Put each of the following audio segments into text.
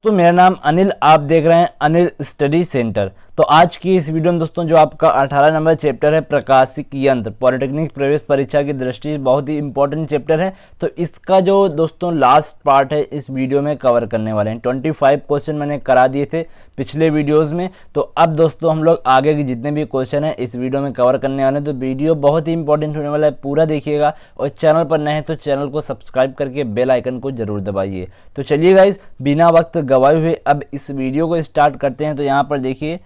तो मेरा नाम अनिल, आप देख रहे हैं अनिल स्टडी सेंटर। तो आज की इस वीडियो में दोस्तों जो आपका 18 नंबर चैप्टर है प्रकाशिक यंत्र, पॉलिटेक्निक प्रवेश परीक्षा की दृष्टि से बहुत ही इंपॉर्टेंट चैप्टर है। तो इसका जो दोस्तों लास्ट पार्ट है इस वीडियो में कवर करने वाले हैं। 25 क्वेश्चन मैंने करा दिए थे पिछले वीडियोस में, तो अब दोस्तों हम लोग आगे के जितने भी क्वेश्चन हैं इस वीडियो में कवर करने वाले हैं। तो वीडियो बहुत ही इंपॉर्टेंट होने वाला है, पूरा देखिएगा। और चैनल पर नए हैं तो चैनल को सब्सक्राइब करके बेल आइकन को जरूर दबाइए। तो चलिए गाइज, बिना वक्त गवाए हुए अब इस वीडियो को स्टार्ट करते हैं। तो यहाँ पर देखिए,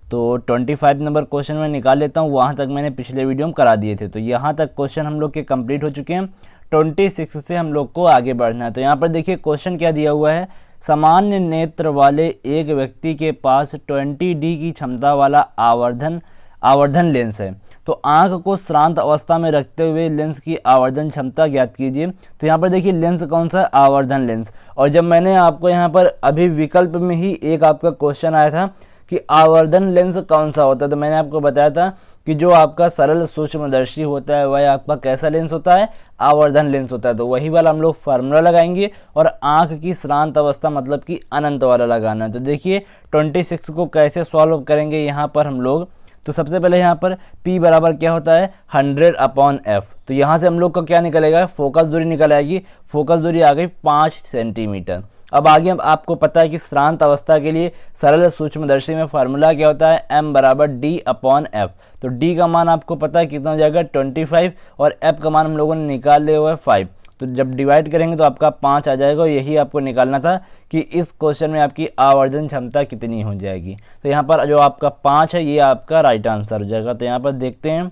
तो 25 नंबर क्वेश्चन मैं निकाल लेता हूँ, वहाँ तक मैंने पिछले वीडियो में करा दिए थे। तो यहाँ तक क्वेश्चन हम लोग के कंप्लीट हो चुके हैं। 26 से हम लोग को आगे बढ़ना है। तो यहाँ पर देखिए क्वेश्चन क्या दिया हुआ है। सामान्य नेत्र वाले एक व्यक्ति के पास 20D की क्षमता वाला आवर्धन लेंस है। तो आंख को श्रांत अवस्था में रखते हुए लेंस की आवर्धन क्षमता ज्ञात कीजिए। तो यहाँ पर देखिए लेंस कौन सा है, आवर्धन लेंस। और जब मैंने आपको यहाँ पर अभी विकल्प में ही एक आपका क्वेश्चन आया था कि आवर्धन लेंस कौन सा होता है, तो मैंने आपको बताया था कि जो आपका सरल सूक्ष्मदर्शी होता है वह आपका कैसा लेंस होता है, आवर्धन लेंस होता है। तो वही वाला हम लोग फार्मूला लगाएंगे और आंख की श्रांत अवस्था मतलब कि अनंत वाला लगाना है। तो देखिए 26 को कैसे सॉल्व करेंगे यहाँ पर हम लोग। तो सबसे पहले यहाँ पर P बराबर क्या होता है, 100/f। तो यहाँ से हम लोग का क्या निकलेगा, फोकस दूरी निकल आएगी। फोकस दूरी आ गई 5 सेंटीमीटर। अब आगे आपको पता है कि श्रांत अवस्था के लिए सरल सूक्ष्मदर्शी में फार्मूला क्या होता है, m बराबर d/f। तो d का मान आपको पता है कितना हो जाएगा, 25, और f का मान हम लोगों ने निकाल लिया हुआ है 5। तो जब डिवाइड करेंगे तो आपका 5 आ जाएगा। यही आपको निकालना था कि इस क्वेश्चन में आपकी आवर्धन क्षमता कितनी हो जाएगी। तो यहाँ पर जो आपका 5 है ये आपका राइट आंसर हो जाएगा। तो यहाँ पर देखते हैं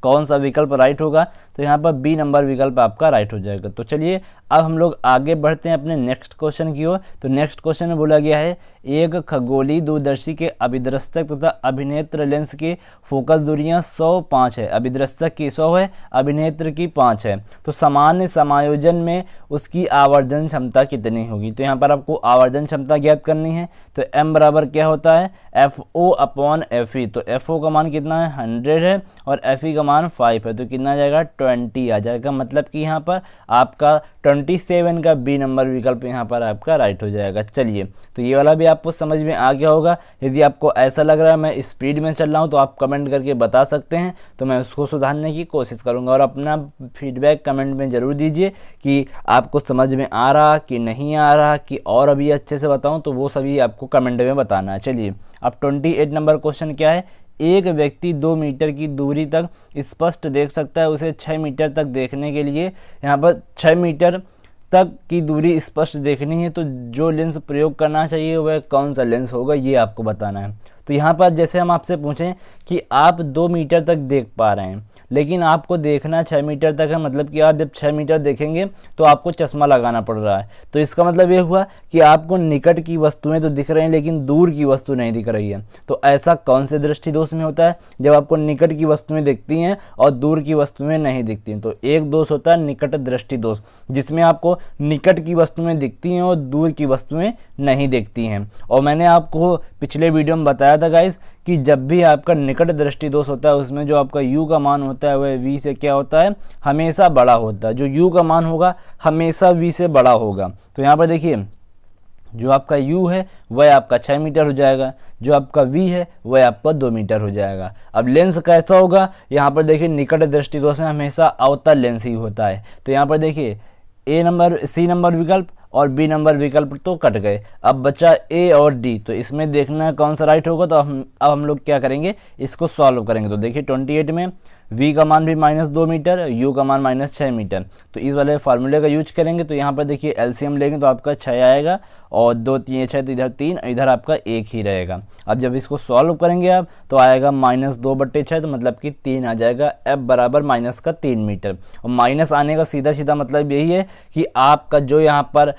कौन सा विकल्प राइट होगा। तो यहाँ पर बी नंबर विकल्प आपका राइट हो जाएगा। तो चलिए अब हम लोग आगे बढ़ते हैं अपने नेक्स्ट क्वेश्चन की ओर। तो नेक्स्ट क्वेश्चन में बोला गया है, एक खगोलीय दूरदर्शी के अभिदृश्यक तथा अभिनेत्र लेंस की फोकस दूरियां 105 है। अभिदृश्यक की 100 है, अभिनेत्र की 5 है। तो सामान्य समायोजन में उसकी आवर्धन क्षमता कितनी होगी। तो यहाँ पर आपको आवर्धन क्षमता ज्ञात करनी है। तो m बराबर क्या होता है, FO/FE। तो FO का मान कितना है, 100 है, और FE का मान 5 है। तो कितना आ जाएगा, 20 आ जाएगा। मतलब कि यहाँ पर आपका 27 का बी नंबर विकल्प यहाँ पर आपका राइट हो जाएगा। चलिए, तो ये वाला भी आपको समझ में आ गया होगा। यदि आपको ऐसा लग रहा है मैं स्पीड में चल रहा हूँ तो आप कमेंट करके बता सकते हैं, तो मैं उसको सुधारने की कोशिश करूँगा। और अपना फीडबैक कमेंट में ज़रूर दीजिए कि आपको समझ में आ रहा कि नहीं आ रहा, कि और अभी अच्छे से बताऊँ, तो वो सभी आपको कमेंट में बताना है। चलिए, अब 28 नंबर क्वेश्चन क्या है। एक व्यक्ति 2 मीटर की दूरी तक स्पष्ट देख सकता है। उसे 6 मीटर तक देखने के लिए यहाँ पर 6 मीटर तक की दूरी स्पष्ट देखनी है। तो जो लेंस प्रयोग करना चाहिए वह कौन सा लेंस होगा, ये आपको बताना है। तो यहाँ पर जैसे हम आपसे पूछें कि आप 2 मीटर तक देख पा रहे हैं, लेकिन आपको देखना 6 मीटर तक है, मतलब कि आप जब 6 मीटर देखेंगे तो आपको चश्मा लगाना पड़ रहा है। तो इसका मतलब ये हुआ कि आपको निकट की वस्तुएं तो दिख रही हैं लेकिन दूर की वस्तु नहीं दिख रही है। तो ऐसा कौन से दृष्टि दोष में होता है, जब आपको निकट की वस्तुएं दिखती हैं और दूर की वस्तुएं नहीं दिखती हैं। तो एक दोष होता है निकट दृष्टि दोष, जिसमें आपको निकट की वस्तुएं दिखती हैं और दूर की वस्तुएं नहीं दिखती हैं। और मैंने आपको पिछले वीडियो में बताया था गाइस कि जब भी आपका निकट दृष्टि दोष होता है उसमें जो आपका u का मान होता है वह v से क्या होता है, हमेशा बड़ा होता है। जो u का मान होगा हमेशा v से बड़ा होगा। तो यहाँ पर देखिए जो आपका u है वह आपका 6 मीटर हो जाएगा, जो आपका v है वह आपका 2 मीटर हो जाएगा। अब लेंस कैसा होगा, यहाँ पर देखिए निकट दृष्टि दोष में हमेशा अवतल लेंस ही होता है। तो यहाँ पर देखिए C नंबर विकल्प और बी नंबर विकल्प तो कट गए। अब बचा ए और डी। तो इसमें देखना कौन सा राइट होगा। तो अब हम लोग क्या करेंगे, इसको सॉल्व करेंगे। तो देखिए 28 में v का मान भी -2 मीटर, u का मान -6 मीटर। तो इस वाले फार्मूले का यूज करेंगे। तो यहाँ पर देखिए एलसीएम लेंगे तो आपका 6 आएगा, और 2 3 6 तो इधर 3, इधर आपका 1 ही रहेगा। अब जब इसको सॉल्व करेंगे आप तो आएगा -2/6, तो मतलब कि 3 आ जाएगा। f बराबर -3 मीटर। और माइनस आने का सीधा सीधा मतलब यही है कि आपका जो यहाँ पर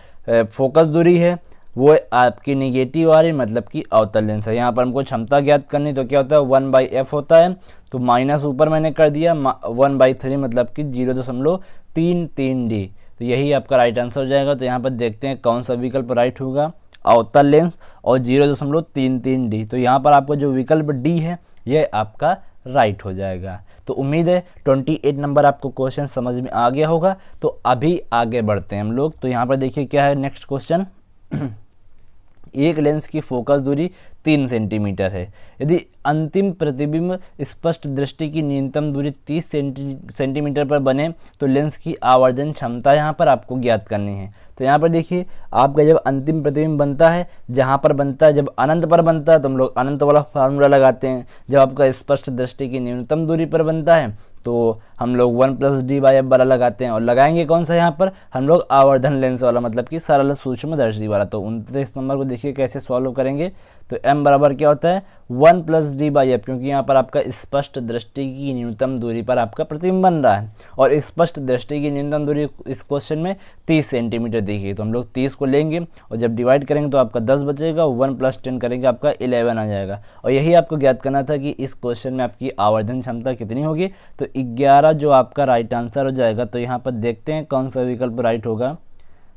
फोकस दूरी है वो आपकी निगेटिव आ रही, मतलब कि अवतल लेंस है। यहाँ पर हमको क्षमता ज्ञात करनी, तो क्या होता है 1/f होता है। तो माइनस ऊपर मैंने कर दिया 1/3, मतलब कि 0.33D। तो यही आपका राइट आंसर हो जाएगा। तो यहाँ पर देखते हैं कौन सा विकल्प राइट होगा, अवतल लेंस और 0.33D। तो यहाँ पर आपका जो विकल्प डी है यह आपका राइट हो जाएगा। तो उम्मीद है 28 नंबर आपको क्वेश्चन समझ में आ गया होगा। तो अभी आगे बढ़ते हैं हम लोग। तो यहाँ पर देखिए क्या है नेक्स्ट क्वेश्चन। एक लेंस की फोकस दूरी 3 सेंटीमीटर है। यदि अंतिम प्रतिबिंब स्पष्ट दृष्टि की न्यूनतम दूरी 30 सेंटीमीटर पर बने तो लेंस की आवर्धन क्षमता यहाँ पर आपको ज्ञात करनी है। तो यहाँ पर देखिए आपका जब अंतिम प्रतिबिंब बनता है, जहाँ पर बनता है, जब अनंत पर बनता है तो हम लोग अनंत वाला फार्मूला लगाते हैं। जब आपका स्पष्ट दृष्टि की न्यूनतम दूरी पर बनता है तो हम लोग 1 + d/f वाला लगाते हैं, और लगाएंगे कौन सा यहाँ पर हम लोग आवर्धन लेंस वाला, मतलब कि सरल सूक्ष्मदर्शी वाला। तो 29 नंबर को देखिए कैसे सॉल्व करेंगे। तो m बराबर क्या होता है 1 + d/f, क्योंकि यहाँ पर आपका स्पष्ट दृष्टि की न्यूनतम दूरी पर आपका प्रतिबिंब बन रहा है, और स्पष्ट दृष्टि की न्यूनतम दूरी इस क्वेश्चन में 30 सेंटीमीटर देखिए। तो हम लोग 30 को लेंगे और जब डिवाइड करेंगे तो आपका 10 बचेगा, 1 + 10 करेंगे आपका 11 आ जाएगा। और यही आपको ज्ञात करना था कि इस क्वेश्चन में आपकी आवर्धन क्षमता कितनी होगी। तो 11 जो आपका राइट आंसर हो जाएगा। तो यहाँ पर देखते हैं कौन सा विकल्प राइट होगा।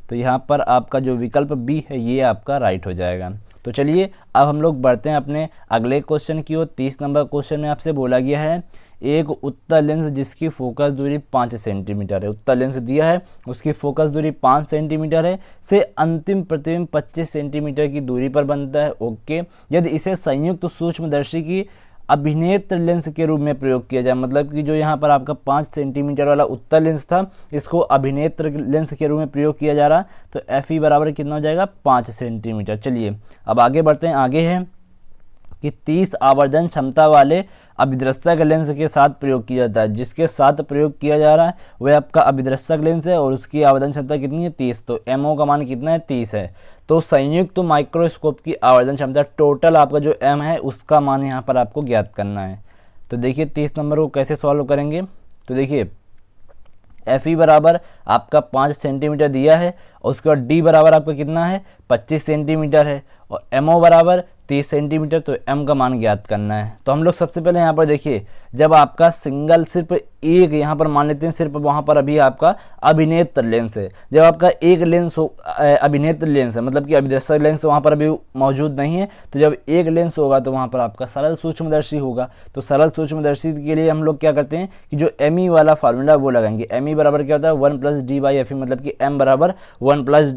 तो यहाँ पर आपका जो विकल्प बी है ये आपका राइट हो जाएगा। तो चलिए अब हम लोग बढ़ते हैं अपने अगले क्वेश्चन की ओर। 30 नंबर क्वेश्चन में आपसे बोला गया है एक उत्तल लेंस जिसकी फोकस दूरी 5 सेंटीमीटर है, उत्तल लेंस दिया है, उसकी फोकस दूरी 5 सेंटीमीटर है, से अंतिम प्रतिबिंब 25 सेंटीमीटर की दूरी पर बनता है। ओके, यदि इसे संयुक्त सूक्ष्मदर्शी की अभिनेत्र लेंस के रूप में प्रयोग किया जाए, मतलब कि जो यहाँ पर आपका 5 सेंटीमीटर वाला उत्तल लेंस था इसको अभिनेत्र लेंस के रूप में प्रयोग किया जा रहा, तो FE बराबर कितना हो जाएगा 5 सेंटीमीटर। चलिए अब आगे बढ़ते हैं। आगे है कि 30 आवर्धन क्षमता वाले अभिदृश्यक लेंस के साथ प्रयोग किया जाता है। जिसके साथ प्रयोग किया जा रहा है वह आपका अभिदृश्यक लेंस है और उसकी आवर्धन क्षमता कितनी है 30। तो MO का मान कितना है 30 है। तो संयुक्त माइक्रोस्कोप की आवर्धन क्षमता टोटल आपका जो M है उसका मान यहाँ पर आपको ज्ञात करना है। तो देखिए 30 नंबर को कैसे सॉल्व करेंगे। तो देखिए FE बराबर आपका 5 सेंटीमीटर दिया है और उसके बाद D बराबर आपका कितना है 25 सेंटीमीटर है और MO बराबर 30 सेंटीमीटर। तो M का मान ज्ञात करना है। तो हम लोग सबसे पहले यहाँ पर देखिए जब आपका सिंगल सिर्फ एक यहाँ पर मान लेते हैं, सिर्फ वहाँ पर अभी आपका अभिनेत्र लेंस है। जब आपका एक लेंस हो अभिनेत्र लेंस है, मतलब कि अभिदर्शक लेंस वहाँ पर अभी मौजूद नहीं है, तो जब एक लेंस होगा तो वहाँ पर आपका सरल सूक्ष्मदर्शी होगा। तो सरल सूक्ष्मदर्शी के लिए हम लोग क्या करते हैं कि जो ME वाला फार्मूला वो लगाएंगे। ME बराबर क्या होता है 1 + d/f, मतलब कि M बराबर 1 +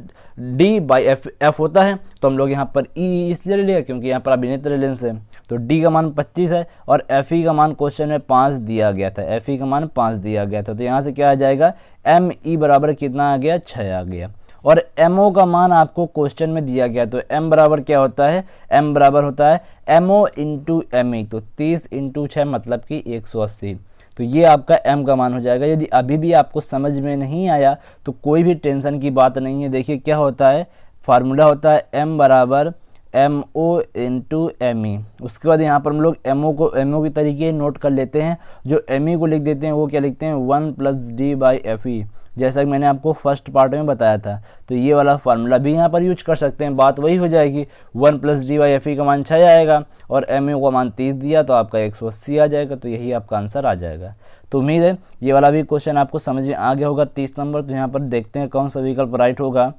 d/f होता है। तो हम लोग यहाँ पर E इसलिए ले लिया क्योंकि यहाँ पर अभिनेत्र लेंस है। तो D का मान 25 है और FE का मान क्वेश्चन में 5 दिया गया था। FE का मान 5 दिया गया था। तो यहाँ से क्या आ जाएगा ME बराबर कितना आ गया 6 आ गया। और MO का मान आपको क्वेश्चन में दिया गया। तो M बराबर क्या होता है M बराबर होता है MO × ME। तो 30 × 6 मतलब कि 180। तो ये आपका M का मान हो जाएगा। यदि अभी भी आपको समझ में नहीं आया तो कोई भी टेंशन की बात नहीं है। देखिए क्या होता है फार्मूला होता है M बराबर MO × ME। उसके बाद यहाँ पर हम लोग MO की तरीके नोट कर लेते हैं। जो ME को लिख देते हैं वो क्या लिखते हैं 1 + d/FE, जैसा कि मैंने आपको फर्स्ट पार्ट में बताया था। तो ये वाला फार्मूला भी यहाँ पर यूज कर सकते हैं। बात वही हो जाएगी 1 + d/FE का मान 6 आएगा और MO का मान 30 दिया तो आपका 180 आ जाएगा। तो यही आपका आंसर आ जाएगा। तो उम्मीद है ये वाला भी क्वेश्चन आपको समझ में आ गया होगा 30 नंबर। तो यहाँ पर देखते हैं कौन सा विकल्प राइट होगा।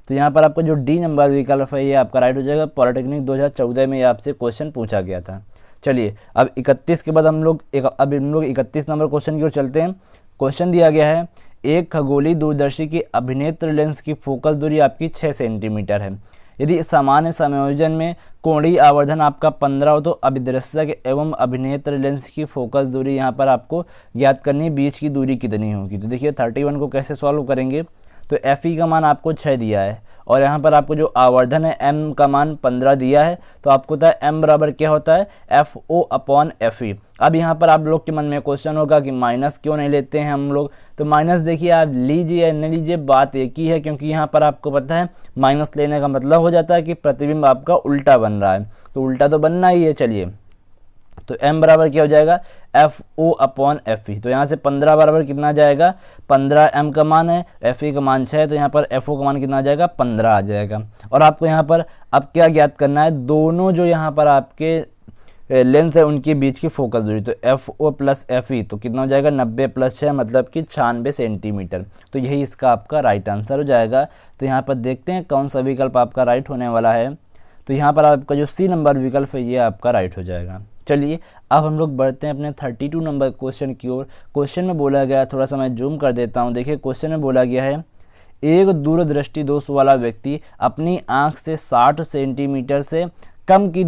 तो यहाँ पर आपका जो D नंबर विकल्प है ये आपका राइट हो जाएगा। पॉलिटेक्निक 2014 में ये आपसे क्वेश्चन पूछा गया था। चलिए अब 31 के बाद हम लोग 31 नंबर क्वेश्चन की ओर चलते हैं। क्वेश्चन दिया गया है एक खगोलीय दूरदर्शी की अभिनेत्र लेंस की फोकस दूरी आपकी 6 सेंटीमीटर है। यदि सामान्य संयोजन में कोणीय आवर्धन आपका 15 हो तो अभिदर्शक एवं अभिनेत्र लेंस की फोकस दूरी यहाँ पर आपको ज्ञात करनी, बीच की दूरी कितनी होगी। तो देखिए 31 को कैसे सॉल्व करेंगे। तो FE का मान आपको 6 दिया है और यहाँ पर आपको जो आवर्धन है M का मान 15 दिया है। तो आपको पता है M बराबर क्या होता है FO/FE। अब यहाँ पर आप लोग के मन में क्वेश्चन होगा कि माइनस क्यों नहीं लेते हैं हम लोग। तो माइनस देखिए आप लीजिए या नहीं लीजिए बात एक ही है, क्योंकि यहाँ पर आपको पता है माइनस लेने का मतलब हो जाता है कि प्रतिबिंब आपका उल्टा बन रहा है। तो उल्टा तो बनना ही है। चलिए तो M बराबर क्या हो जाएगा FO/FE। तो यहाँ से 15 बराबर कितना आ जाएगा 15 M का मान है, FE का मान 6 है। तो यहाँ पर FO का मान कितना आ जाएगा 15 आ जाएगा। और आपको यहाँ पर अब क्या ज्ञात करना है, दोनों जो यहाँ पर आपके लेंस है उनके बीच की फोकस दूरी। तो FO + FE तो कितना हो जाएगा 90 + 6 मतलब कि 96 सेंटीमीटर। तो यही इसका आपका राइट आंसर हो जाएगा। तो यहाँ पर देखते हैं कौन सा विकल्प आपका राइट होने वाला है। तो यहाँ पर आपका जो C नंबर विकल्प है ये आपका राइट हो जाएगा। चलिए अब हम लोग बढ़ते हैं अपने 32 नंबर क्वेश्चन की ओर। क्वेश्चन में बोला गया, थोड़ा सा मैं जूम कर देता हूँ। देखिए क्वेश्चन में बोला गया है एक दूरदृष्टि दोष वाला व्यक्ति अपनी आंख से 60 सेंटीमीटर से कम की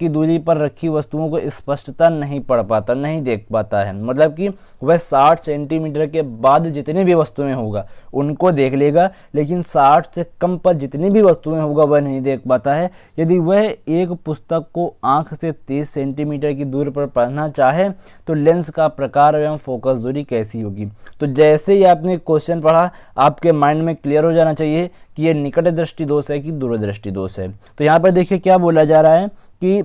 दूरी पर रखी वस्तुओं को स्पष्टता नहीं पढ़ पाता, नहीं देख पाता है। मतलब कि वह 60 सेंटीमीटर के बाद जितनी भी वस्तुएं होगा उनको देख लेगा, लेकिन 60 से कम पर जितनी भी वस्तुएं होगा वह नहीं देख पाता है। यदि वह एक पुस्तक को आंख से 30 सेंटीमीटर की दूरी पर पढ़ना चाहे तो लेंस का प्रकार एवं फोकस दूरी कैसी होगी। तो जैसे ही आपने क्वेश्चन पढ़ा आपके माइंड में क्लियर हो जाना चाहिए कि ये निकट दृष्टि दोष है कि दूरदृष्टि दोष है। तो यहाँ पर देखिए क्या बोला जा रहा है कि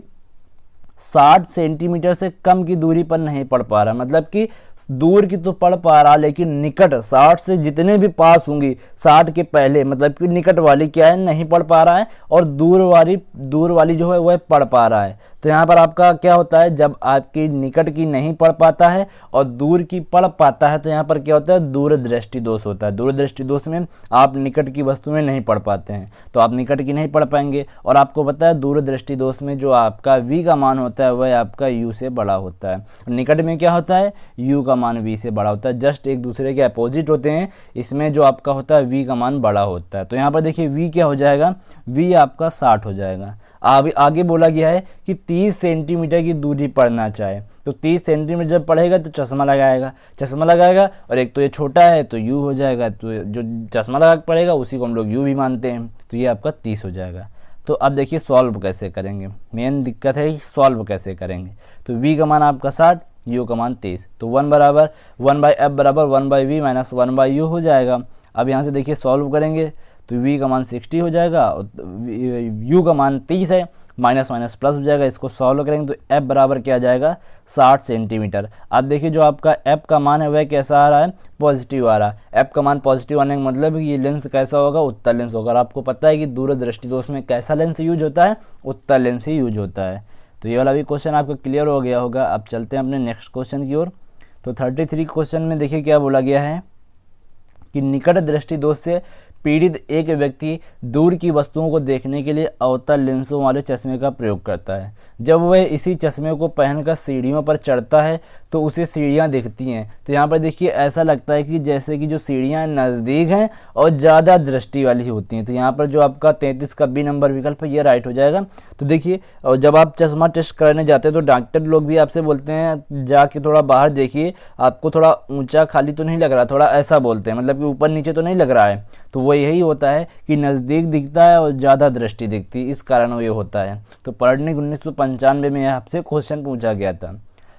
60 सेंटीमीटर से कम की दूरी पर नहीं पढ़ पा रहा, मतलब कि दूर की तो पढ़ पा रहा लेकिन निकट 60 से जितने भी पास होंगी 60 के पहले, मतलब कि निकट वाली क्या है नहीं पढ़ पा रहा है, और दूर वाली जो है वह पढ़ पा रहा है। तो यहाँ पर आपका क्या होता है, जब आपकी निकट की नहीं पढ़ पाता है और दूर की पढ़ पाता है तो यहाँ पर क्या होता है, दूरदृष्टि दोष होता है। दूरदृष्टि दोष में आप निकट की वस्तुएं नहीं पढ़ पाते हैं तो आप निकट की नहीं पढ़ पाएंगे। और आपको पता है दूरदृष्टि दोष में जो आपका v का मान होता है वह आपका u से बड़ा होता है, निकट में क्या होता है u का मान v से बड़ा होता है। जस्ट एक दूसरे के अपोजिट होते हैं, इसमें जो आपका होता है v का मान बड़ा होता है। तो यहाँ पर देखिए v क्या हो जाएगा, v आपका 60 हो जाएगा। आगे बोला गया है कि 30 सेंटीमीटर की दूरी पढ़ना चाहे तो 30 सेंटीमीटर जब पढ़ेगा तो चश्मा लगाएगा और एक तो ये छोटा है तो u हो जाएगा, तो जो चश्मा लगा पढ़ेगा उसी को हम लोग u भी मानते हैं, तो ये आपका 30 हो जाएगा। तो अब देखिए सॉल्व कैसे करेंगे, मेन दिक्कत है कि सॉल्व कैसे करेंगे। तो v का मान आपका 60, u का मान 30, तो 1 बराबर 1/f बराबर 1/v माइनस 1/u हो जाएगा। अब यहाँ से देखिए सॉल्व करेंगे तो v का मान 60 हो जाएगा और u का मान 30 है, माइनस माइनस प्लस हो जाएगा। इसको सॉल्व करेंगे तो f बराबर क्या आ जाएगा 60 सेंटीमीटर। अब देखिए जो आपका f का मान है वह कैसा आ रहा है, पॉजिटिव आ रहा है। f का मान पॉजिटिव आने का मतलब ये लेंस कैसा होगा, उत्तल लेंस होगा। और आपको पता है कि दूरदृष्टि दोष में कैसा लेंस यूज होता है, उत्तल लेंस ही यूज होता है। तो ये वाला भी क्वेश्चन आपको क्लियर हो गया होगा। अब चलते हैं अपने नेक्स्ट क्वेश्चन की ओर। तो 33 क्वेश्चन में देखिए क्या बोला गया है कि निकट दृष्टि दोष से पीड़ित एक व्यक्ति दूर की वस्तुओं को देखने के लिए अवतल लेंसों वाले चश्मे का प्रयोग करता है। जब वह इसी चश्मे को पहनकर सीढ़ियों पर चढ़ता है तो उसे सीढ़ियां दिखती हैं। तो यहाँ पर देखिए ऐसा लगता है कि जैसे कि जो सीढ़ियां नज़दीक हैं और ज़्यादा दृष्टि वाली होती हैं। तो यहाँ पर जो आपका 33 का बी नंबर विकल्प है ये राइट हो जाएगा। तो देखिए और जब आप चश्मा टेस्ट कराने जाते हैं तो डॉक्टर लोग भी आपसे बोलते हैं जाके थोड़ा बाहर देखिए, आपको थोड़ा ऊँचा खाली तो नहीं लग रहा, थोड़ा ऐसा बोलते हैं, मतलब कि ऊपर नीचे तो नहीं लग रहा है। तो वो यही होता है कि नज़दीक दिखता है और ज़्यादा दृष्टि दिखती है, इस कारण वो ये होता है। तो पॉलिटेक्निक 1995 में आपसे क्वेश्चन पूछा गया था।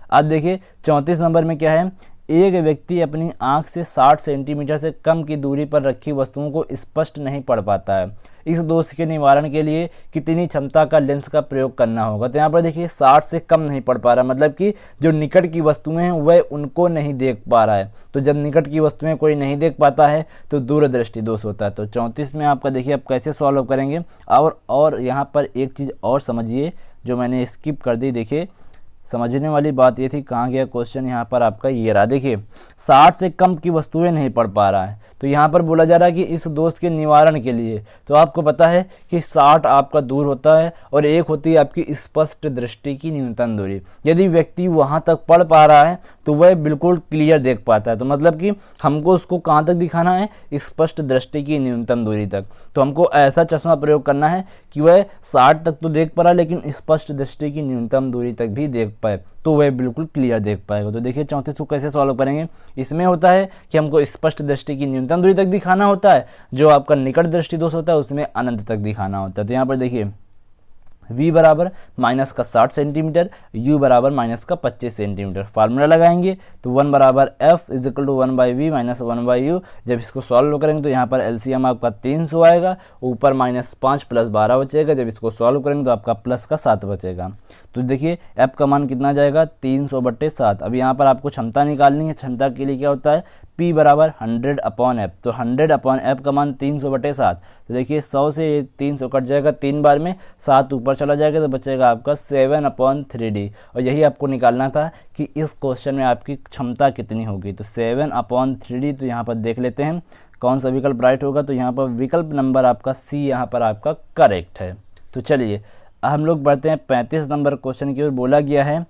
अब देखिए 34 नंबर में क्या है, एक व्यक्ति अपनी आंख से 60 सेंटीमीटर से कम की दूरी पर रखी वस्तुओं को स्पष्ट नहीं पढ़ पाता है। इस दोष के निवारण के लिए कितनी क्षमता का लेंस का प्रयोग करना होगा। तो यहाँ पर देखिए 60 से कम नहीं पढ़ पा रहा, मतलब कि जो निकट की वस्तुएं हैं वह उनको नहीं देख पा रहा है। तो जब निकट की वस्तुएं कोई नहीं देख पाता है तो दूरदृष्टि दोष होता है। तो 34 में आपका देखिए आप कैसे सॉल्व करेंगे। और यहाँ पर एक चीज़ और समझिए जो मैंने स्किप कर दी। देखिए समझने वाली बात ये थी, कहाँ गया क्वेश्चन, यहाँ पर आपका ये रहा। देखिए 60 से कम की वस्तुएं नहीं पढ़ पा रहा है, तो यहाँ पर बोला जा रहा है कि इस दोष के निवारण के लिए, तो आपको पता है कि 60 आपका दूर होता है और एक होती है आपकी स्पष्ट दृष्टि की न्यूनतम दूरी। यदि व्यक्ति वहाँ तक पढ़ पा रहा है तो वह बिल्कुल क्लियर देख पाता है। तो मतलब कि हमको उसको कहाँ तक दिखाना है, स्पष्ट दृष्टि की न्यूनतम दूरी तक। तो हमको ऐसा चश्मा प्रयोग करना है कि वह 60 तक तो देख पा रहा है लेकिन स्पष्ट दृष्टि की न्यूनतम दूरी तक भी देख पाए, तो वह बिल्कुल क्लियर देख पाएगा। तो देखिए 34 को कैसे सॉल्व करेंगे। इसमें होता है कि हमको स्पष्ट दृष्टि की न्यूनतम दूरी तक दिखाना होता है, जो आपका निकट दृष्टि दोष होता है उसमें अनंत तक दिखाना होता है। तो यहाँ पर देखिए v बराबर माइनस का 60 सेंटीमीटर, u बराबर माइनस का 25 सेंटीमीटर। फार्मूला लगाएंगे तो 1 बराबर f is equal to 1/v minus 1/u। जब इसको सॉल्व करेंगे तो यहाँ पर एलसीएम आपका 300 आएगा, ऊपर -5 + 12 बचेगा। जब इसको सॉल्व करेंगे तो आपका प्लस का 7 बचेगा। तो देखिए f का मान कितना जाएगा 300/7। अब यहाँ पर आपको क्षमता निकालनी है। क्षमता के लिए क्या होता है, p बराबर 100/f। तो 100/f का मान 300/7। तो देखिए 100 से 300 कट जाएगा 3 बार में, 7 ऊपर चला जाएगा तो बचेगा आपका 7/3d। और यही आपको निकालना था कि इस क्वेश्चन में आपकी क्षमता कितनी होगी। तो 7/3d। तो यहाँ पर देख लेते हैं कौन सा विकल्प राइट होगा। तो यहाँ पर विकल्प नंबर आपका सी यहाँ पर आपका करेक्ट है। तो चलिए हम लोग बढ़ते हैं 35 नंबर क्वेश्चन की ओर। बोला गया है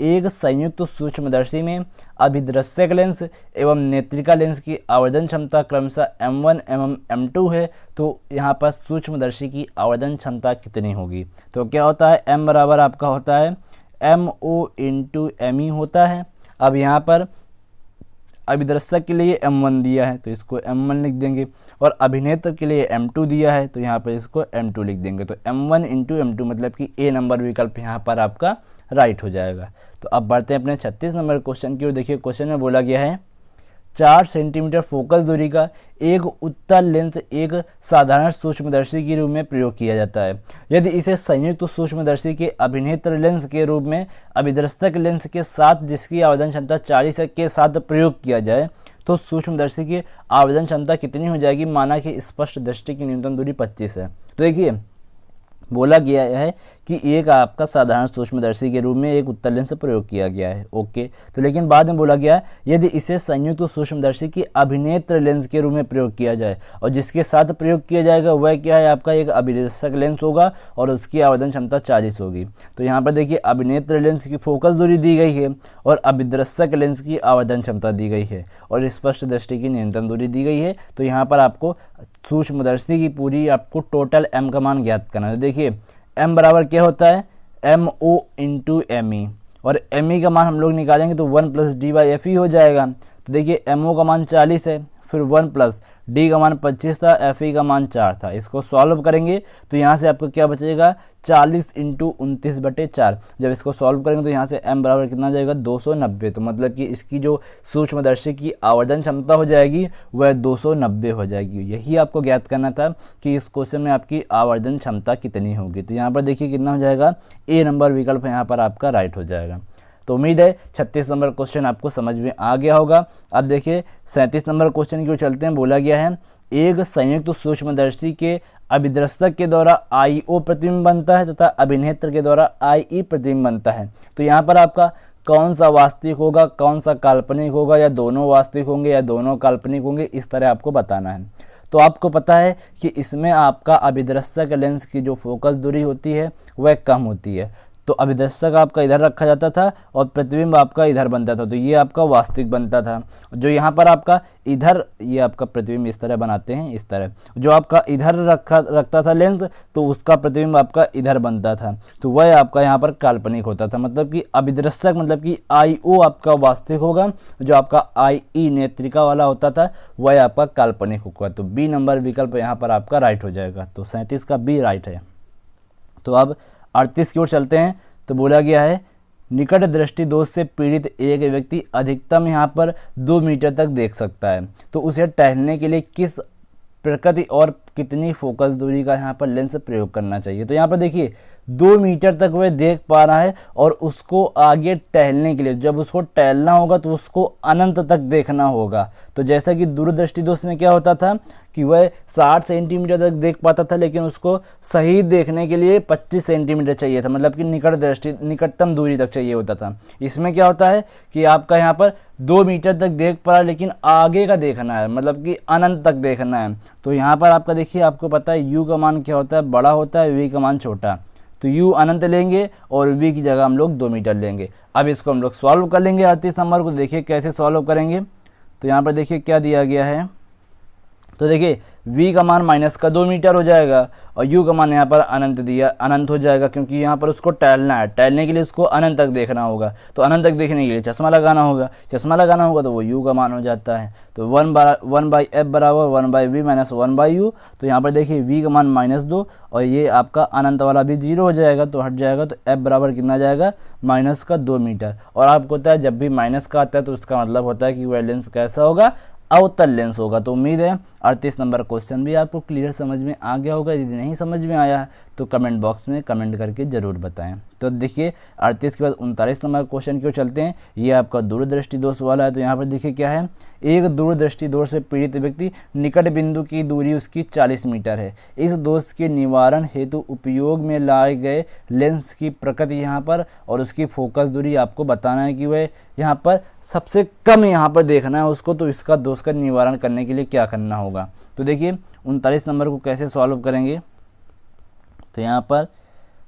एक संयुक्त सूक्ष्मदर्शी में अभिदृश्यक लेंस एवं नेत्रिका लेंस की आवर्धन क्षमता क्रमशः m1 एवं m2 है, तो यहाँ पर सूक्ष्मदर्शी की आवर्धन क्षमता कितनी होगी? तो क्या होता है, m बराबर आपका होता है MO इंटू ME होता है। अब यहाँ पर अभिदर्शक के लिए m1 दिया है तो इसको m1 लिख देंगे, और अभिनेत्र के लिए m2 दिया है तो यहाँ पर इसको m2 लिख देंगे। तो m1 इंटू m2 मतलब कि A नंबर विकल्प यहाँ पर आपका राइट हो जाएगा। तो अब बढ़ते हैं अपने 36 नंबर क्वेश्चन की ओर। देखिए क्वेश्चन में बोला गया है 4 सेंटीमीटर फोकस दूरी का एक उत्तल लेंस एक साधारण सूक्ष्मदर्शी के रूप में प्रयोग किया जाता है। यदि इसे संयुक्त सूक्ष्मदर्शी के अभिनेत्र लेंस के रूप में अभिदर्शक लेंस के साथ जिसकी आवर्धन क्षमता 40 के साथ प्रयोग किया जाए तो सूक्ष्मदर्शी की आवर्धन क्षमता कितनी हो जाएगी? माना कि स्पष्ट दृष्टि की न्यूनतम दूरी 25 है। तो देखिए बोला गया है कि एक आपका साधारण सूक्ष्मदर्शी के रूप में एक उत्तल लेंस प्रयोग किया गया है, ओके। तो लेकिन बाद में बोला गया यदि इसे संयुक्त सूक्ष्मदर्शी की अभिनेत्र लेंस के रूप में प्रयोग किया जाए और जिसके साथ प्रयोग किया जाएगा वह क्या है, आपका एक अभिदर्शक लेंस होगा और उसकी आवर्धन क्षमता 40 होगी। तो यहाँ पर देखिए अभिनेत्र लेंस की फोकस दूरी दी गई है और अभिदर्शक लेंस की आवर्धन क्षमता दी गई है और स्पष्ट दृष्टि की न्यूनतम दूरी दी गई है। तो यहाँ पर आपको सूक्ष्मदर्शी की पूरी आपको टोटल m का मान ज्ञात करना है। देखिए m बराबर क्या होता है MO इंटू ME, और ME का मान हम लोग निकालेंगे तो 1 + d/FE हो जाएगा। तो देखिए MO का मान 40 है, फिर 1 + D का मान 25 था, FE का मान 4 था। इसको सॉल्व करेंगे तो यहाँ से आपको क्या बचेगा 40 × 29/4। जब इसको सॉल्व करेंगे तो यहाँ से m बराबर कितना आ जाएगा 290। तो मतलब कि इसकी जो सूक्ष्मदर्शी की आवर्धन क्षमता हो जाएगी वह 290 हो जाएगी। यही आपको ज्ञात करना था कि इस क्वेश्चन में आपकी आवर्धन क्षमता कितनी होगी। तो यहाँ पर देखिए कितना हो जाएगा, A नंबर विकल्प यहाँ पर आपका राइट हो जाएगा। तो उम्मीद है 36 नंबर क्वेश्चन आपको समझ में आ गया होगा। अब देखिए 37 नंबर क्वेश्चन की ओर चलते हैं। बोला गया है एक संयुक्त सूक्ष्मदर्शी के अभिदर्शक के द्वारा IO प्रतिबिंब बनता है तथा अभिनेत्र के द्वारा IE प्रतिबिंब बनता है। तो यहाँ पर आपका कौन सा वास्तविक होगा, कौन सा काल्पनिक होगा, या दोनों वास्तविक होंगे या दोनों काल्पनिक होंगे, इस तरह आपको बताना है। तो आपको पता है कि इसमें आपका अभिदर्शक लेंस की जो फोकस दूरी होती है वह कम होती है, तो अभिदर्शक आपका इधर रखा जाता था और प्रतिबिंब आपका इधर बनता था, तो ये आपका वास्तविक बनता था। जो यहाँ पर आपका इधर ये आपका प्रतिबिंब इस तरह बनाते हैं, इस तरह जो आपका इधर रखता था लेंस तो उसका प्रतिबिंब आपका इधर बनता था, तो वह आपका यहाँ पर काल्पनिक होता था। मतलब कि अभिदर्शक मतलब कि IO आपका वास्तविक होगा, जो आपका IE नेत्रिका वाला होता था वह आपका काल्पनिक होगा। तो B नंबर विकल्प यहाँ पर आपका राइट हो जाएगा। तो 37 का B राइट है। तो अब 38 की ओर चलते हैं। तो बोला गया है निकट दृष्टि दोष से पीड़ित एक व्यक्ति अधिकतम यहाँ पर 2 मीटर तक देख सकता है, तो उसे टहलने के लिए किस प्रकृति और कितनी फोकस दूरी का यहाँ पर लेंस प्रयोग करना चाहिए? तो यहाँ पर देखिए 2 मीटर तक वह देख पा रहा है और उसको आगे टहलने के लिए जब उसको टहलना होगा तो उसको अनंत तक देखना होगा। तो जैसा कि दूरदृष्टि दोष में क्या होता था कि वह 60 सेंटीमीटर तक देख पाता था, लेकिन उसको सही देखने के लिए 25 सेंटीमीटर चाहिए था, मतलब कि निकटतम दूरी तक चाहिए होता था। इसमें क्या होता है कि आपका यहाँ पर 2 मीटर तक देख पा रहा है लेकिन आगे का देखना है, मतलब कि अनंत तक देखना है। तो यहाँ पर आपका देखिए आपको पता है U का मान क्या होता है, बड़ा होता है, V का मान छोटा। तो U अनंत लेंगे और V की जगह हम लोग 2 मीटर लेंगे। अब इसको हम लोग सॉल्व कर लेंगे 38 नंबर को। देखिए कैसे सॉल्व करेंगे। तो यहाँ पर देखिए क्या दिया गया है। तो देखिए V का मान -2 मीटर हो जाएगा और U का मान यहाँ पर अनंत हो जाएगा, क्योंकि यहाँ पर उसको टहलना है, टहलने के लिए उसको अनंत तक देखना होगा। तो अनंत तक देखने के लिए चश्मा लगाना होगा तो वो U का मान हो जाता है। तो 1/f बराबर 1/v - 1/u। तो यहाँ पर देखिए V का मान -2 और ये आपका अनंत वाला भी 0 हो जाएगा तो हट जाएगा। तो f बराबर कितना जाएगा -2 मीटर। और आपको पता है जब भी माइनस का आता है तो उसका मतलब होता है कि वह लेंस कैसा होगा, अवतल लेंस होगा। तो उम्मीद है 38 नंबर क्वेश्चन भी आपको क्लियर समझ में आ गया होगा। यदि नहीं समझ में आया तो कमेंट बॉक्स में कमेंट करके ज़रूर बताएं। तो देखिए 38 के बाद 39 नंबर क्वेश्चन की ओर चलते हैं। ये आपका दूरदृष्टि दोष वाला है। तो यहाँ पर देखिए क्या है, एक दूरदृष्टि दोष से पीड़ित व्यक्ति निकट बिंदु की दूरी उसकी 40 मीटर है। इस दोष के निवारण हेतु उपयोग में लाए गए लेंस की प्रकृति यहाँ पर और उसकी फोकस दूरी आपको बताना है कि वह यहाँ पर सबसे कम यहाँ पर देखना है उसको। तो इसका दोष का निवारण करने के लिए क्या करना होगा? तो देखिए 39 नंबर को कैसे सॉल्व करेंगे। तो यहाँ पर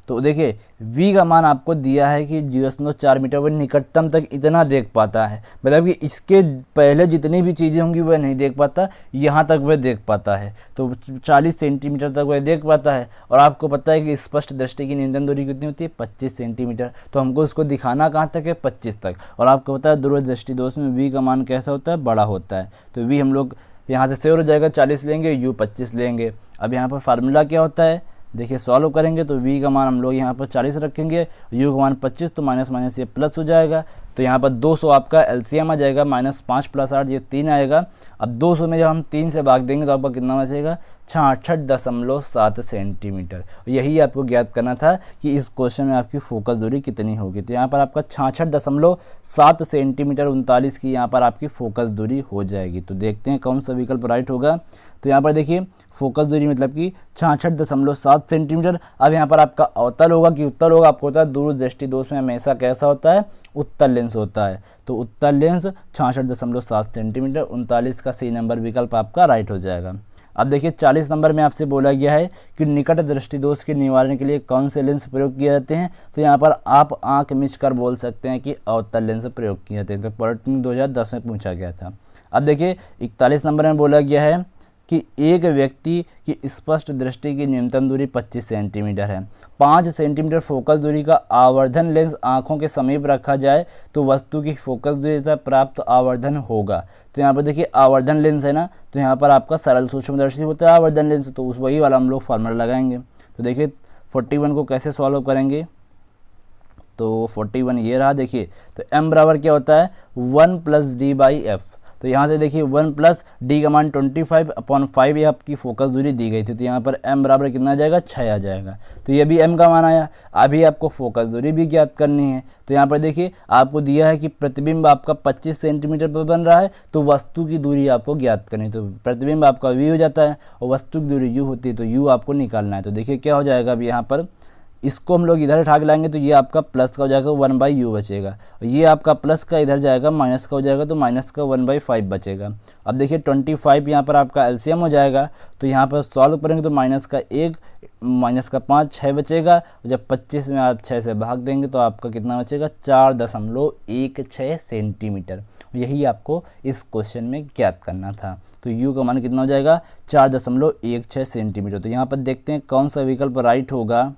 तो देखिए v का मान आपको दिया है कि 0.4 मीटर, वह निकटतम तक इतना देख पाता है, मतलब कि इसके पहले जितनी भी चीज़ें होंगी वह नहीं देख पाता, यहाँ तक वह देख पाता है। तो 40 सेंटीमीटर तक वह देख पाता है। और आपको पता है कि स्पष्ट दृष्टि की न्यूनतम दूरी कितनी होती है, 25 सेंटीमीटर। तो हमको उसको दिखाना कहाँ तक है, 25 तक। और आपको पता है दूरदृष्टि दोष में v का मान कैसा होता है, बड़ा होता है। तो v हम लोग यहाँ से सेव हो जाएगा, 40 लेंगे, u 25 लेंगे। अब यहाँ पर फार्मूला क्या होता है, देखिए सॉल्व करेंगे तो v का मान हम लोग यहाँ पर 40 रखेंगे, u का मान 25, तो माइनस माइनस ये प्लस हो जाएगा। तो यहाँ पर 200 आपका एलसीएम आ जाएगा, -5 + 8 ये 3 आएगा। अब 200 में जब हम 3 से भाग देंगे तो आपका कितना बचेगा, 66.7 सेंटीमीटर। यही आपको ज्ञात करना था कि इस क्वेश्चन में आपकी फोकस दूरी कितनी होगी। तो यहाँ पर आपका 66.7 सेंटीमीटर 39 की यहाँ पर आपकी फोकस दूरी हो जाएगी। तो देखते हैं कौन सा विकल्प राइट होगा। तो यहाँ पर देखिए फोकस दूरी मतलब कि 66.7 सेंटीमीटर। अब यहाँ पर आपका अवतल होगा कि उत्तल होगा, आपको होता है दूरदृष्टि दोष में हमेशा कैसा होता है, उत्तल लेंस होता है। तो उत्तल लेंस 66.7 सेंटीमीटर, 39 का सी नंबर विकल्प आपका राइट हो जाएगा। अब देखिए 40 नंबर में आपसे बोला गया है कि निकट दृष्टि दोष के निवारण के लिए कौन से लेंस प्रयोग किए जाते हैं। तो यहाँ पर आप आंख मिच कर बोल सकते हैं कि अवतल लेंस प्रयोग किए जाते हैं। तो पॉलिटेक्निक 2010 में पूछा गया था। अब देखिए 41 नंबर में बोला गया है कि एक व्यक्ति की स्पष्ट दृष्टि की न्यूनतम दूरी 25 सेंटीमीटर है। 5 सेंटीमीटर फोकस दूरी का आवर्धन लेंस आंखों के समीप रखा जाए तो वस्तु की फोकस दूरी से प्राप्त आवर्धन होगा। तो यहाँ पर देखिए आवर्धन लेंस है ना, तो यहाँ पर आपका सरल सूक्ष्मदर्शी होता है आवर्धन लेंस, तो उस वही वाला हम लोग फार्मूला लगाएंगे। तो देखिए 41 को कैसे सॉल्व करेंगे, तो 41 ये रहा। देखिए तो m बराबर क्या होता है, 1 + d/f। तो यहाँ से देखिए 1 + d का मान 25/5 ये आपकी फोकस दूरी दी गई थी। तो यहाँ पर m बराबर कितना आ जाएगा, 6 आ जाएगा। तो ये भी m का मान आया। अभी आपको फोकस दूरी भी ज्ञात करनी है। तो यहाँ पर देखिए आपको दिया है कि प्रतिबिंब आपका 25 सेंटीमीटर पर बन रहा है, तो वस्तु की दूरी आपको ज्ञात करनी है। तो प्रतिबिंब आपका v हो जाता है और वस्तु की दूरी u होती है, तो u आपको निकालना है। तो देखिए क्या हो जाएगा, अभी यहाँ पर इसको हम लोग इधर उठा के लाएंगे तो ये आपका प्लस का हो जाएगा, 1/u बचेगा। और ये आपका प्लस का इधर जाएगा, माइनस का हो जाएगा, तो माइनस का 1/5 बचेगा। अब देखिए 25 यहाँ पर आपका एलसीएम हो जाएगा। तो यहाँ पर सॉल्व करेंगे तो माइनस का 1, माइनस का 5, 6 बचेगा। जब 25 में आप 6 से भाग देंगे तो आपका कितना बचेगा, 4.16 सेंटीमीटर। यही आपको इस क्वेश्चन में ज्ञात करना था। तो u का मान कितना हो जाएगा, 4.16 सेंटीमीटर। तो यहाँ पर देखते हैं कौन सा विकल्प राइट होगा।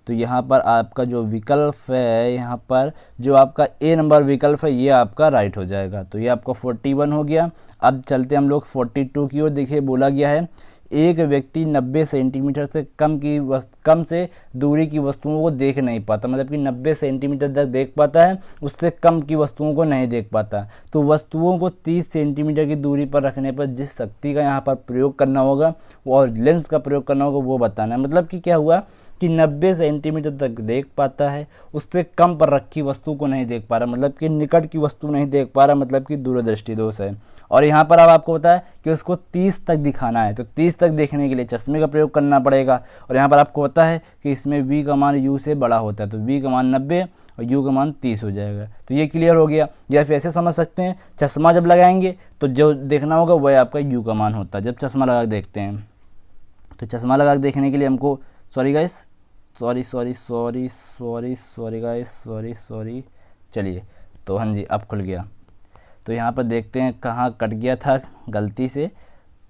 तो यहाँ पर आपका जो विकल्प है, यहाँ पर जो आपका ए नंबर विकल्प है ये आपका राइट हो जाएगा। तो ये आपका 41 हो गया। अब चलते हम लोग 42 की ओर। देखिए बोला गया है एक व्यक्ति 90 सेंटीमीटर से कम से दूरी की वस्तुओं को देख नहीं पाता, मतलब कि 90 सेंटीमीटर तक देख पाता है, उससे कम की वस्तुओं को नहीं देख पाता। तो वस्तुओं को 30 सेंटीमीटर की दूरी पर रखने पर जिस शक्ति का यहाँ पर प्रयोग करना होगा और लेंस का प्रयोग करना होगा वो बताना है। मतलब कि क्या हुआ कि 90 सेंटीमीटर तक देख पाता है, उससे कम पर रखी वस्तु को नहीं देख पा रहा, मतलब कि निकट की वस्तु नहीं देख पा रहा, मतलब कि दूरदृष्टि दोष है। और यहाँ पर अब आपको पता है कि उसको 30 तक दिखाना है, तो 30 तक देखने के लिए चश्मे का प्रयोग करना पड़ेगा। और यहाँ पर आपको पता है कि इसमें v का मान u से बड़ा होता है, तो v का मान 90 और u का मान 30 हो जाएगा। तो ये क्लियर हो गया। या फिर ऐसे समझ सकते हैं, चश्मा जब लगाएंगे तो जो देखना होगा वह आपका u का मान होता है जब चश्मा लगा के देखते हैं। तो चश्मा लगा के देखने के लिए हमको सॉरी चलिए, तो हाँ जी अब खुल गया। तो यहाँ पर देखते हैं कहाँ कट गया था गलती से।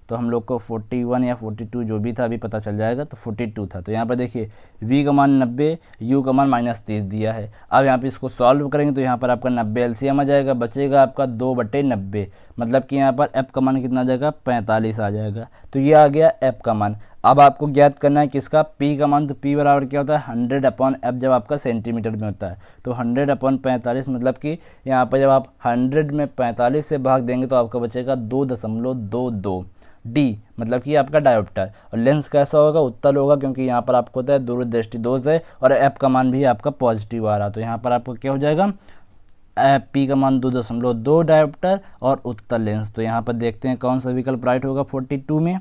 तो हम लोग को 41 या 42 जो भी था अभी पता चल जाएगा। तो 42 था। तो यहाँ पर देखिए v का मान 90, u का मान -30 दिया है। अब यहाँ पे इसको सॉल्व करेंगे तो यहाँ पर आपका 90 एलसीएम आ जाएगा, बचेगा आपका 2/90, मतलब कि यहाँ पर f का मान कितना आ जाएगा, 45 आ जाएगा। तो ये आ गया f का मान। अब आपको ज्ञात करना है किसका, p का मान। तो p बराबर क्या होता है, 100/f जब आपका सेंटीमीटर में होता है। तो 100/45 मतलब कि यहाँ पर जब आप 100 में 45 से भाग देंगे तो आपका बचेगा 2.22 d, मतलब कि आपका डायोप्टर। और लेंस कैसा होगा, उत्तल होगा, क्योंकि यहाँ पर आपको होता है दूरदृष्टि दोष है और f का मान भी आपका पॉजिटिव आ रहा। तो यहाँ पर आपको क्या हो जाएगा, p का मान 2.2 डायोप्टर और उत्तल लेंस। तो यहाँ पर देखते हैं कौन सा विकल्प राइट होगा 42 में।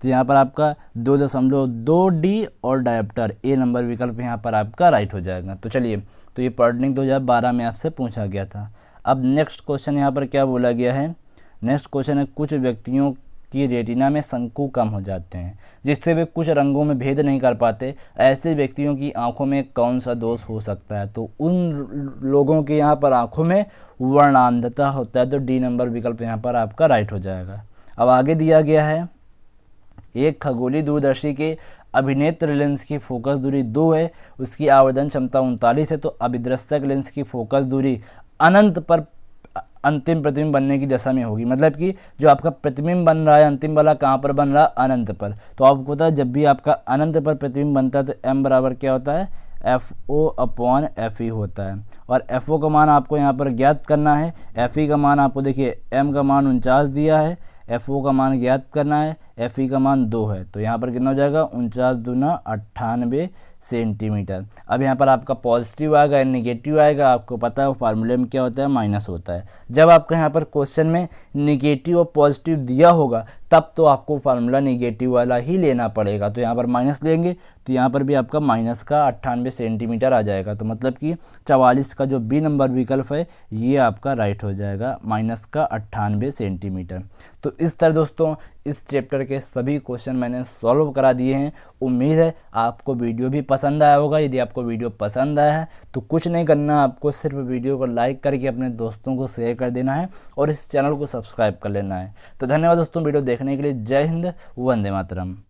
तो यहाँ पर आपका 2.2d और डायोप्टर ए नंबर विकल्प यहाँ पर आपका राइट हो जाएगा। तो चलिए, तो ये पॉलिटेक्निक 2012 में आपसे पूछा गया था। अब नेक्स्ट क्वेश्चन यहाँ पर क्या बोला गया है, नेक्स्ट क्वेश्चन है कुछ व्यक्तियों की रेटिना में शंकु कम हो जाते हैं, जिससे वे कुछ रंगों में भेद नहीं कर पाते। ऐसे व्यक्तियों की आंखों में कौन सा दोष हो सकता है? तो उन लोगों के यहाँ पर आंखों में वर्णांधता होता है। तो डी नंबर विकल्प यहाँ पर आपका राइट हो जाएगा। अब आगे दिया गया है, एक खगोलीय दूरदर्शी के अभिनेत्र लेंस की फोकस दूरी 2 है, उसकी आवर्धन क्षमता 39 है। तो अभिदृश्यक लेंस की फोकस दूरी अनंत पर अंतिम प्रतिबिंब बनने की दशा में होगी। मतलब कि जो आपका प्रतिबिंब बन रहा है अंतिम वाला कहाँ पर बन रहा है? अनंत पर। तो आपको पता है जब भी आपका अनंत पर प्रतिबिंब बनता है तो m बराबर क्या होता है? FO/FE होता है। और FO का मान आपको यहाँ पर ज्ञात करना है। FE का मान आपको देखिए m का मान 49 दिया है, FO का मान ज्ञात करना है, FE का मान 2 है। तो यहाँ पर कितना हो जाएगा? 49 दूना 98 सेंटीमीटर। अब यहाँ पर आपका पॉजिटिव आएगा या निगेटिव आएगा, आपको पता है वो फार्मूले में क्या होता है? माइनस होता है। जब आपका यहाँ पर क्वेश्चन में निगेटिव और पॉजिटिव दिया होगा तब तो आपको फार्मूला निगेटिव वाला ही लेना पड़ेगा। तो यहाँ पर माइनस लेंगे तो यहाँ पर भी आपका माइनस का 98 सेंटीमीटर आ जाएगा। तो मतलब कि 44 का जो बी नंबर विकल्प है ये आपका राइट हो जाएगा, माइनस का 98 सेंटीमीटर। तो इस तरह दोस्तों इस चैप्टर के सभी क्वेश्चन मैंने सॉल्व करा दिए हैं। उम्मीद है आपको वीडियो भी पसंद आया होगा। यदि आपको वीडियो पसंद आया है तो कुछ नहीं करना, आपको सिर्फ वीडियो को लाइक करके अपने दोस्तों को शेयर कर देना है और इस चैनल को सब्सक्राइब कर लेना है। तो धन्यवाद दोस्तों वीडियो देखने के लिए। जय हिंद, वंदे मातरम।